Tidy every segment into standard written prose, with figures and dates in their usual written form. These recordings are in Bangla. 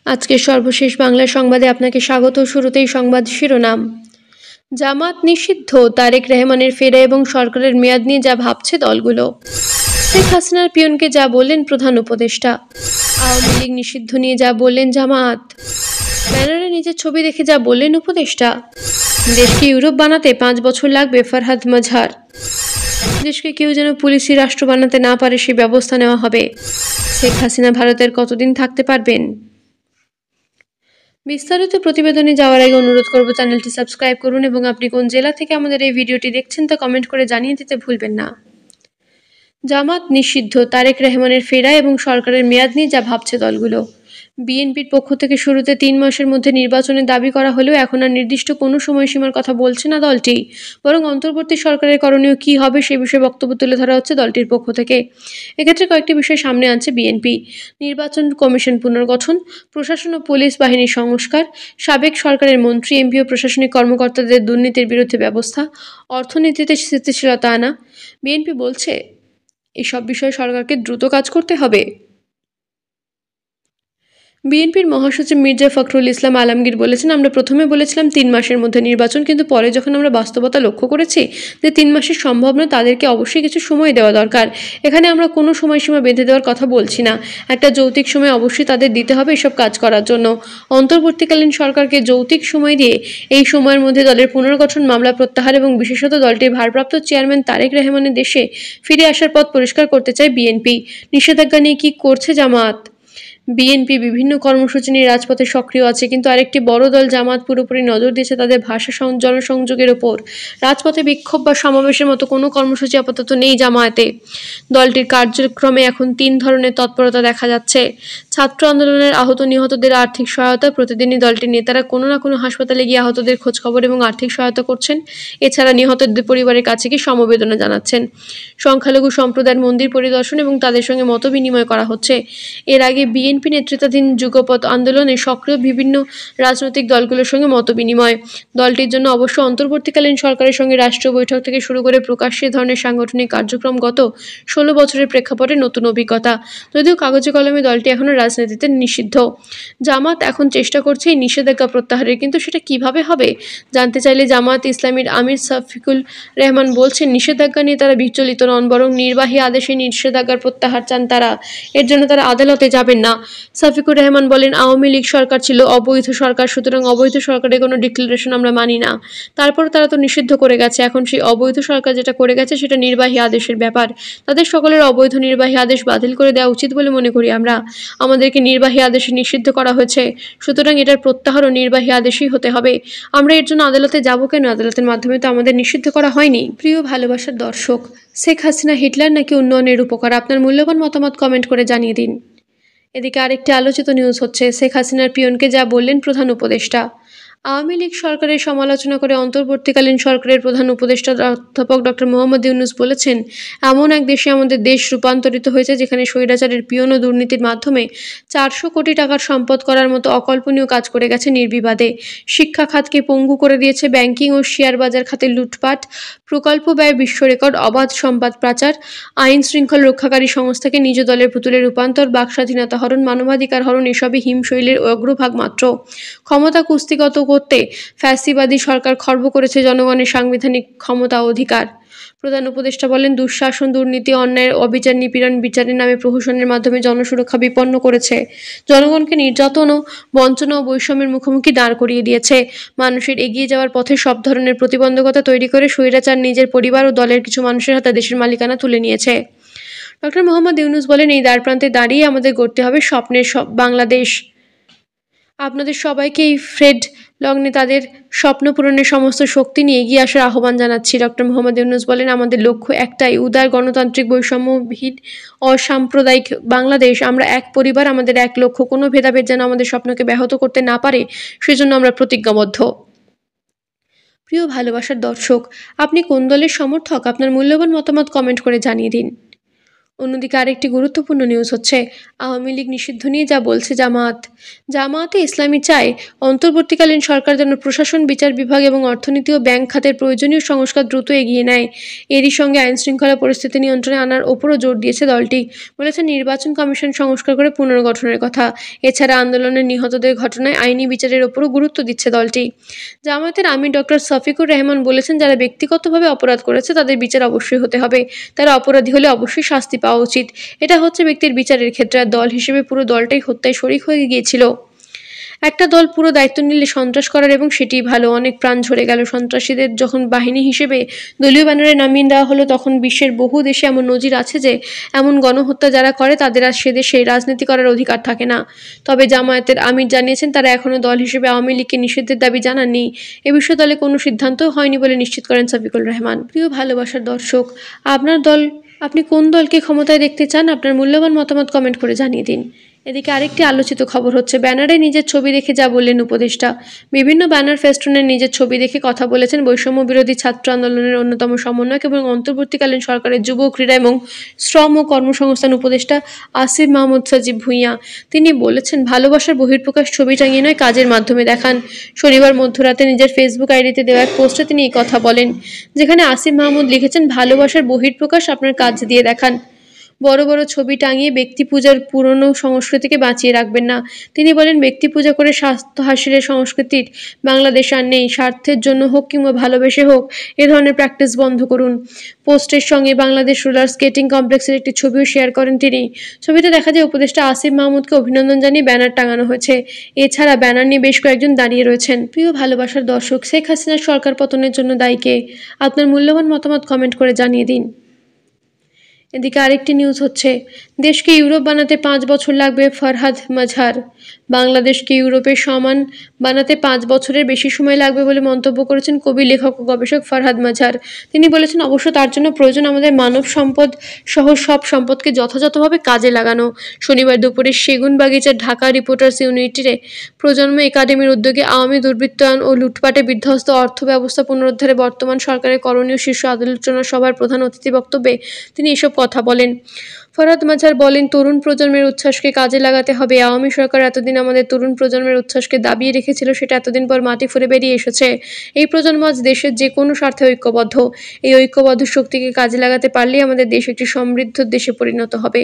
আজকের সর্বশেষ বাংলা সংবাদে আপনাকে স্বাগত। শুরুতেই সংবাদ শিরোনাম। জামাত নিষিদ্ধ, তারেক রহমানের ফেরা এবং সরকারের মেয়াদ নিয়ে যা ভাবছে দলগুলো। শেখ হাসিনার পিয়নকে যা বললেন প্রধান উপদেষ্টা। আওয়ামী লীগ নিষিদ্ধ নিয়ে যা বললেন জামাত। ব্যানারে নিজের ছবি দেখে যা বললেন উপদেষ্টা। দেশকে ইউরোপ বানাতে 5 বছর লাগবে, ফরহাদ মজহার। দেশকে কেউ যেন পুলিশি রাষ্ট্র বানাতে না পারে সে ব্যবস্থা নেওয়া হবে। শেখ হাসিনা ভারতের কতদিন থাকতে পারবেন? বিস্তারিত প্রতিবেদনে যাওয়ার আগে অনুরোধ করব চ্যানেলটি সাবস্ক্রাইব করুন এবং আপনি কোন জেলা থেকে আমাদের এই ভিডিওটি দেখছেন তা কমেন্ট করে জানিয়ে দিতে ভুলবেন না। জামাত নিষিদ্ধ, তারেক রহমানের ফেরা এবং সরকারের মেয়াদ নিয়ে যা ভাবছে দলগুলো। বিএনপির পক্ষ থেকে শুরুতে 3 মাসের মধ্যে নির্বাচনের দাবি করা হলেও এখন আর নির্দিষ্ট কোনো সময়সীমার কথা বলছে না দলটি, বরং অন্তর্বর্তী সরকারের করণীয় কী হবে সে বিষয়ে বক্তব্য তুলে ধরা হচ্ছে দলটির পক্ষ থেকে। এক্ষেত্রে কয়েকটি বিষয় সামনে আনছে বিএনপি। নির্বাচন কমিশন পুনর্গঠন, প্রশাসন ও পুলিশ বাহিনীর সংস্কার, সাবেক সরকারের মন্ত্রী, এমপি ও প্রশাসনিক কর্মকর্তাদের দুর্নীতির বিরুদ্ধে ব্যবস্থা, অর্থনীতিতে স্থিতিশীলতা আনা। বিএনপি বলছে এসব বিষয়ে সরকারকে দ্রুত কাজ করতে হবে। বিএনপির মহাসচিব মির্জা ফখরুল ইসলাম আলমগীর বলেছেন, আমরা প্রথমে বলেছিলাম 3 মাসের মধ্যে নির্বাচন, কিন্তু পরে যখন আমরা বাস্তবতা লক্ষ্য করেছি যে 3 মাসের সম্ভব নয়, তাদেরকে অবশ্যই কিছু সময় দেওয়া দরকার। এখানে আমরা কোনো সময়সীমা বেঁধে দেওয়ার কথা বলছি না, একটা যৌক্তিক সময় অবশ্যই তাদের দিতে হবে এসব কাজ করার জন্য। অন্তর্বর্তীকালীন সরকারকে যৌক্তিক সময় দিয়ে এই সময়ের মধ্যে দলের পুনর্গঠন, মামলা প্রত্যাহার এবং বিশেষত দলটির ভারপ্রাপ্ত চেয়ারম্যান তারেক রহমানের দেশে ফিরে আসার পথ পরিষ্কার করতে চায় বিএনপি। নিষেধাজ্ঞা নিয়ে কী করছে জামাত? বিএনপি বিভিন্ন কর্মসূচি নিয়ে রাজপথে সক্রিয় আছে, কিন্তু আরেকটি বড় দল জামাত পুরোপুরি নজর দিয়েছে তাদের ভাষা জনসংযোগের ওপর। রাজপথে বিক্ষোভ বা সমাবেশের মতো কোনো কর্মসূচি আপাতত নেই জামায়াতে। দলটির কার্যক্রমে এখন 3 ধরনের তৎপরতা দেখা যাচ্ছে। ছাত্র আন্দোলনের আহত নিহতদের আর্থিক সহায়তা, প্রতিদিনই দলটির নেতারা কোনো না কোনো হাসপাতালে গিয়ে আহতদের খোঁজখবর এবং আর্থিক সহায়তা করছেন। এছাড়া নিহতদের পরিবারের কাছে গিয়ে সমবেদনা জানাচ্ছেন। সংখ্যালঘু সম্প্রদায়ের মন্দির পরিদর্শন এবং তাদের সঙ্গে মত বিনিময় করা হচ্ছে। এর আগে বিএনপি নেতৃত্বাধীন যুগপৎ আন্দোলনে সক্রিয় বিভিন্ন রাজনৈতিক দলগুলোর সঙ্গে মত বিনিময়। দলটির জন্য অবশ্য অন্তর্বর্তীকালীন সরকারের সঙ্গে রাষ্ট্রীয় বৈঠক থেকে শুরু করে প্রকাশ্যে ধরনের সাংগঠনিক কার্যক্রম গত 16 বছরের প্রেক্ষাপটে নতুন অভিজ্ঞতা। যদিও কাগজে কলমে দলটি এখনও রাজনীতিতে নিষিদ্ধ। জামাত এখন চেষ্টা করছে এই নিষেধাজ্ঞা প্রত্যাহারের, কিন্তু সেটা কিভাবে হবে জানতে চাইলে জামায়াত ইসলামীর আমির সাফিকুর রহমান বলছেন, নিষেধাজ্ঞা নিয়ে তারা বিচলিত নন, বরং নির্বাহী আদেশে নিষেধাজ্ঞার প্রত্যাহার চান তারা। এর জন্য তারা আদালতে যাবেন না। সাফিকুর রহমান বলেন, আওয়ামী লীগ সরকার ছিল অবৈধ সরকার, সুতরাং অবৈধ সরকারের কোনো ডিক্লারেশন আমরা মানি না। তারপর তারা তো নিষিদ্ধ করে গেছে, এখন সেই অবৈধ সরকার যেটা করে গেছে সেটা নির্বাহী আদেশের ব্যাপার। তাদের সকলের অবৈধ নির্বাহী আদেশ বাতিল করে দেওয়া উচিত বলে মনে করি আমরা। আমাদেরকে নির্বাহী আদেশে নিষিদ্ধ করা হয়েছে, সুতরাং এটার প্রত্যাহারও নির্বাহী আদেশই হতে হবে। আমরা এর জন্য আদালতে যাব কেন? আদালতের মাধ্যমে তো আমাদের নিষিদ্ধ করা হয়নি। প্রিয় ভালোবাসার দর্শক, শেখ হাসিনা হিটলার নাকি উন্নয়নের উপকার? আপনার মূল্যবান মতামত কমেন্ট করে জানিয়ে দিন। এদিকে আরেকটি আলোচিত নিউজ হচ্ছে, শেখ হাসিনার পিয়নকে যা বললেন প্রধান উপদেষ্টা। আওয়ামী লীগ সরকারের সমালোচনা করে অন্তর্বর্তীকালীন সরকারের প্রধান উপদেষ্টা অধ্যাপক ডক্টর মোহাম্মদ ইউনূস বলেছেন, এমন এক দেশে আমাদের দেশ রূপান্তরিত হয়েছে যেখানে স্বৈরাচারের পিয়ন ও দুর্নীতির মাধ্যমে 400 কোটি টাকার সম্পদ করার মতো অকল্পনীয় কাজ করে গেছে নির্বিবাদে। শিক্ষা খাতকে পঙ্গু করে দিয়েছে ব্যাংকিং ও শেয়ার বাজার খাতে লুটপাট, প্রকল্প ব্যয় বিশ্ব রেকর্ড, অবাধ সম্পদ পাচার, আইন শৃঙ্খল রক্ষাকারী সংস্থাকে নিজ দলের পুতুলে রূপান্তর, বাকস্বাধীনতা হরণ, মানবাধিকার হরণ, এসবই হিমশৈলের অগ্রভাগ মাত্র। ক্ষমতা কুস্তিগত করতে ফ্যাসিবাদী সরকার খর্ব করেছে জনগণের সাংবিধানিক ক্ষমতা ও অধিকার। প্রধান উপদেষ্টা বলেন, দুঃশাসন, দুর্নীতি, অন্যায়, অবিচার, নিপীড়ন, বিচারের নামে প্রহসনের মাধ্যমে জনসুরক্ষা বিপন্ন করেছে। জনগণকে নির্যাতন ও বঞ্চনা ও বৈষম্যের মুখোমুখি দাঁড় করিয়ে দিয়েছে। মানুষের এগিয়ে যাওয়ার পথে সব ধরনের প্রতিবন্ধকতা তৈরি করে স্বৈরাচার নিজের পরিবার ও দলের কিছু মানুষের হাতে দেশের মালিকানা তুলে নিয়েছে। ডক্টর মোহাম্মদ ইউনূস বলেন, এই দ্বারপ্রান্তে দাঁড়িয়ে আমাদের গড়তে হবে স্বপ্নের বাংলাদেশ। আপনাদের সবাইকে এই ফ্রেড লগ্নে তাদের স্বপ্ন পূরণের সমস্ত শক্তি নিয়ে এগিয়ে আসার আহ্বান জানাচ্ছি। ডক্টর মোহাম্মদ ইউনূস বলেন, আমাদের লক্ষ্য একটাই, উদার, গণতান্ত্রিক, বৈষম্যহীন, অসাম্প্রদায়িক বাংলাদেশ। আমরা এক পরিবার, আমাদের এক লক্ষ্য। কোনো ভেদাভেদ যেন আমাদের স্বপ্নকে ব্যাহত করতে না পারে, সেজন্য আমরা প্রতিজ্ঞাবদ্ধ। প্রিয় ভালোবাসার দর্শক, আপনি কোন দলের সমর্থক? আপনার মূল্যবান মতামত কমেন্ট করে জানিয়ে দিন। অন্যদিকে আরেকটি গুরুত্বপূর্ণ নিউজ হচ্ছে আওয়ামী লীগ নিষিদ্ধ নিয়ে যা বলছে জামায়াতে ইসলামী চায় অন্তর্বর্তীকালীন সরকার যেন প্রশাসন, বিচার বিভাগ এবং অর্থনীতি ও ব্যাংক খাতের প্রয়োজনীয় সংস্কার দ্রুত এগিয়ে নেয়। এরই সঙ্গে আইনশৃঙ্খলা পরিস্থিতি নিয়ন্ত্রণে আনার ওপরও জোর দিয়েছে দলটি। বলেছে নির্বাচন কমিশন সংস্কার করে পুনর্গঠনের কথা। এছাড়া আন্দোলনের নিহতদের ঘটনায় আইনি বিচারের ওপরও গুরুত্ব দিচ্ছে দলটি। জামায়াতের আমির ডক্টর শফিকুর রহমান বলেছেন, যারা ব্যক্তিগতভাবে অপরাধ করেছে তাদের বিচার অবশ্যই হতে হবে। তারা অপরাধী হলে অবশ্যই শাস্তি পাওয়া উচিত। এটা হচ্ছে ব্যক্তির বিচারের ক্ষেত্রে। আর দল হিসেবে পুরো দলটাই হত্যায় শরিক হয়ে গিয়েছিল। একটা দল পুরো দায়িত্ব নিলে সন্ত্রাস করার, এবং সেটিই ভালো। অনেক প্রাণ ঝরে গেল। সন্ত্রাসীদের যখন বাহিনী হিসেবে দলীয় ব্যানারে নামিয়ে দেওয়া হলো, তখন বিশ্বের বহু দেশে এমন নজির আছে যে এমন গণহত্যা যারা করে তাদের আর সে দেশে রাজনীতি করার অধিকার থাকে না। তবে জামায়াতের আমির জানিয়েছেন, তারা এখনও দল হিসেবে আওয়ামী লীগকে নিষিদ্ধের দাবি জানাননি। এ বিষয়ে দলে কোনো সিদ্ধান্তও হয়নি বলে নিশ্চিত করেন শফিকুর রহমান। প্রিয় ভালোবাসার দর্শক, আপনি কোন দলকে ক্ষমতায় দেখতে চান? আপনার মূল্যবান মতামত কমেন্ট করে জানিয়ে দিন। এদিকে আরেকটি আলোচিত খবর হচ্ছে ব্যানারে নিজের ছবি দেখে যা বললেন উপদেষ্টা। বিভিন্ন ব্যানার ফেস্টুনের নিজের ছবি দেখে কথা বলেছেন বৈষম্য বিরোধী ছাত্র আন্দোলনের অন্যতম সমন্বয়ক এবং অন্তর্বর্তীকালীন সরকারের যুব, ক্রীড়া এবং শ্রম ও কর্মসংস্থান উপদেষ্টা আসিফ মাহমুদ সজীব ভুঁইয়া। তিনি বলেছেন, ভালোবাসার বহিঃপ্রকাশ ছবি টাঙিয়ে নয়, কাজের মাধ্যমে দেখান। শনিবার মধ্যরাতে নিজের ফেসবুক আইডিতে দেওয়া এক পোস্টে তিনি এই কথা বলেন, যেখানে আসিফ মাহমুদ লিখেছেন, ভালোবাসার বহিঃপ্রকাশ আপনার কাজ দিয়ে দেখান। বড় বড় ছবি টাঙিয়ে ব্যক্তি পূজার পুরনো সংস্কৃতিকে বাঁচিয়ে রাখবেন না। তিনি বলেন, ব্যক্তি পূজা করে স্বাস্থ্য হাসিলের সংস্কৃতির বাংলাদেশ আর নেই। স্বার্থের জন্য হোক কিংবা ভালোবেসে হোক, এ ধরনের প্র্যাকটিস বন্ধ করুন। পোস্টের সঙ্গে বাংলাদেশ রোলার স্কেটিং কমপ্লেক্সের একটি ছবিও শেয়ার করেন তিনি। ছবিতে দেখা যায় উপদেষ্টা আসিফ মাহমুদকে অভিনন্দন জানিয়ে ব্যানার টাঙানো হয়েছে। এছাড়া ব্যানার নিয়ে বেশ কয়েকজন দাঁড়িয়ে রয়েছেন। প্রিয় ভালোবাসার দর্শক, শেখ হাসিনার সরকার পতনের জন্য দায়ী কে? আপনার মূল্যবান মতামত কমেন্ট করে জানিয়ে দিন। এদিকে আরেকটি নিউজ হচ্ছে, দেশকে ইউরোপ বানাতে 5 বছর লাগবে ফরহাদ মাজহার। বাংলাদেশকে ইউরোপের সমান বানাতে 5 বছরের বেশি সময় লাগবে বলে মন্তব্য করেছেন কবি, লেখক ও গবেষক ফরহাদ মাজহার। তিনি বলেছেন, অবশ্য তার জন্য প্রয়োজন আমাদের মানব সম্পদ সহ সব সম্পদকে যথাযথভাবে কাজে লাগানো। শনিবার দুপুরে সেগুনবাগিচার ঢাকা রিপোর্টার্স ইউনিটিতে প্রজন্ম একাডেমির উদ্যোগে আওয়ামী দুর্বৃত্তায়ন ও লুটপাটে বিধ্বস্ত অর্থ ব্যবস্থা পুনরুদ্ধারে বর্তমান সরকারের করণীয় শীর্ষ আলোচনা সভার প্রধান অতিথি বক্তব্যে তিনি এসব কথা বলেন। ফরহাদ মাজহার বলেন, তরুণ প্রজন্মের উচ্ছ্বাসকে কাজে লাগাতে হবে। আওয়ামী সরকার এতদিন আমাদের তরুণ প্রজন্মের উচ্ছ্বাসকে দাবিয়ে রেখেছিল, সেটা এতদিন পর মাটি ফুঁড়ে বেরিয়ে এসেছে। এই প্রজন্ম আজ দেশের যে কোনো স্বার্থে ঐক্যবদ্ধ। এই ঐক্যবদ্ধ শক্তিকে কাজে লাগাতে পারলেই আমাদের দেশ একটি সমৃদ্ধ দেশে পরিণত হবে।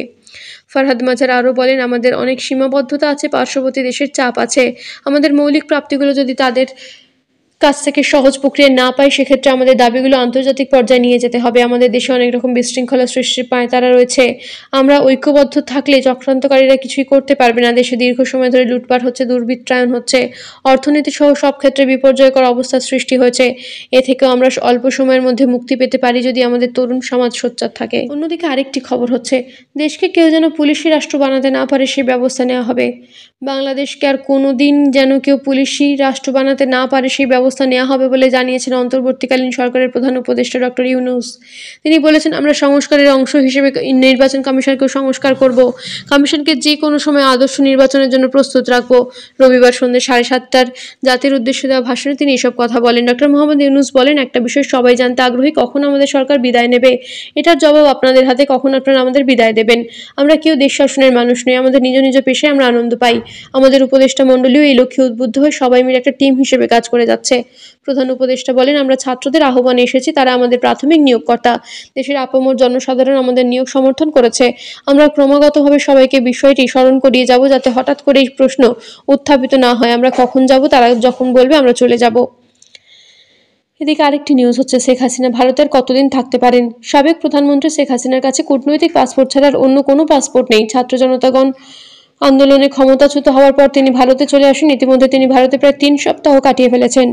ফরহাদ মাজহার আরও বলেন, আমাদের অনেক সীমাবদ্ধতা আছে, পার্শ্ববর্তী দেশের চাপ আছে। আমাদের মৌলিক প্রাপ্তিগুলো যদি তাদের কাছ থেকে সহজ প্রক্রিয়া না পাই, সেক্ষেত্রে আমাদের দাবিগুলো আন্তর্জাতিক পর্যায়ে নিয়ে যেতে হবে। আমাদের দেশে অনেক রকম বিশৃঙ্খলা সৃষ্টির পাঁয়তারা রয়েছে। আমরা ঐক্যবদ্ধ থাকলে চক্রান্তকারীরা কিছুই করতে পারবে না। দেশে দীর্ঘ সময় ধরে লুটপাট হচ্ছে, দুর্বৃত্তায়ন হচ্ছে, অর্থনীতি সহ সব ক্ষেত্রে বিপর্যয়কর অবস্থার সৃষ্টি হয়েছে। এ থেকেও আমরা অল্প সময়ের মধ্যে মুক্তি পেতে পারি যদি আমাদের তরুণ সমাজ সোচ্চার থাকে। অন্যদিকে আরেকটি খবর হচ্ছে, দেশকে কেউ যেন পুলিশি রাষ্ট্র বানাতে না পারে সেই ব্যবস্থা নেওয়া হবে। বাংলাদেশকে আর কোনো দিন যেন কেউ পুলিশি রাষ্ট্র বানাতে না পারে সেই ব্যবস্থা নেওয়া হবে বলে জানিয়েছেন অন্তর্বর্তীকালীন সরকারের প্রধান উপদেষ্টা ডক্টর ইউনূস। তিনি বলেছেন, আমরা সংস্কারের অংশ হিসেবে নির্বাচন কমিশনকেও সংস্কার করব। কমিশনকে যে কোনো সময় আদর্শ নির্বাচনের জন্য প্রস্তুত রাখব। রবিবার সন্ধ্যে 7:30টার জাতির উদ্দেশ্যে দেওয়া ভাষণে তিনি এসব কথা বলেন। ডক্টর মোহাম্মদ ইউনূস বলেন, একটা বিষয় সবাই জানতে আগ্রহী, কখন আমাদের সরকার বিদায় নেবে। এটার জবাব আপনাদের হাতে, কখন আপনারা আমাদের বিদায় দেবেন। আমরা কেউ দেশ শাসনের মানুষ নই, আমাদের নিজ নিজ পেশায় আমরা আনন্দ পাই। আমাদের উপদেষ্টা মণ্ডলীও এই লক্ষ্যে উদ্বুদ্ধ হয়ে সবাই মিলে একটা টিম হিসেবে কাজ করে যাচ্ছে। প্রধান উপদেষ্টা বলেন, আমরা ছাত্রদের আহ্বানে এসেছি, তারা আমাদের প্রাথমিক নিয়োগকর্তা। দেশের আপামর জনসাধারণ আমাদের নিয়োগ সমর্থন করেছে। আমরা ক্রমাগতভাবে সবাইকে বিষয়টি স্মরণ করিয়ে যাব, যাতে হঠাৎ করে এই প্রশ্ন উত্থাপিত না হয়। আমরা কখন যাব, তারা যখন বলবে আমরা চলে যাব। এদিকে আরেকটি নিউজ হচ্ছে, শেখ হাসিনা ভারতের কতদিন থাকতে পারেন। সাবেক প্রধানমন্ত্রী শেখ হাসিনার কাছে কূটনৈতিক পাসপোর্ট ছাড়া অন্য কোনো পাসপোর্ট নেই। ছাত্র জনতাগণ আন্দোলনে ক্ষমতাচ্যুত হওয়ার পর তিনি ভারতে চলে আসেন। ইতিমধ্যে তিনি ভারতে প্রায় 3 সপ্তাহ কাটিয়ে ফেলেছেন।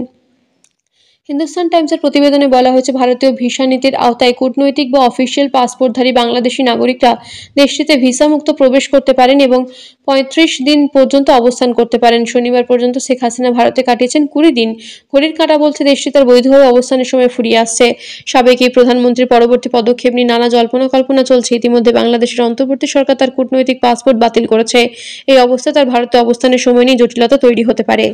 হিন্দুস্তান টাইমসের প্রতিবেদনে বলা হয়েছে, ভারতীয় ভিসা নীতির আওতায় কূটনৈতিক বা অফিসিয়াল পাসপোর্টধারী বাংলাদেশি নাগরিকরা দেশটিতে ভিসামুক্ত প্রবেশ করতে পারেন এবং 35 দিন পর্যন্ত অবস্থান করতে পারেন। শনিবার পর্যন্ত শেখ হাসিনা ভারতে কাটিয়েছেন 20 দিন। ঘড়ির কাঁটা বলছে দেশটি তার বৈধভাবে অবস্থানের সময় ফুরিয়ে আসছে। সাবেক এই প্রধানমন্ত্রীর পরবর্তী পদক্ষেপ নিয়ে নানা জল্পনা কল্পনা চলছে। ইতিমধ্যে বাংলাদেশের অন্তর্বর্তী সরকার তার কূটনৈতিক পাসপোর্ট বাতিল করেছে। এই অবস্থায় তার ভারতে অবস্থানের সময় নিয়ে জটিলতা তৈরি হতে পারে।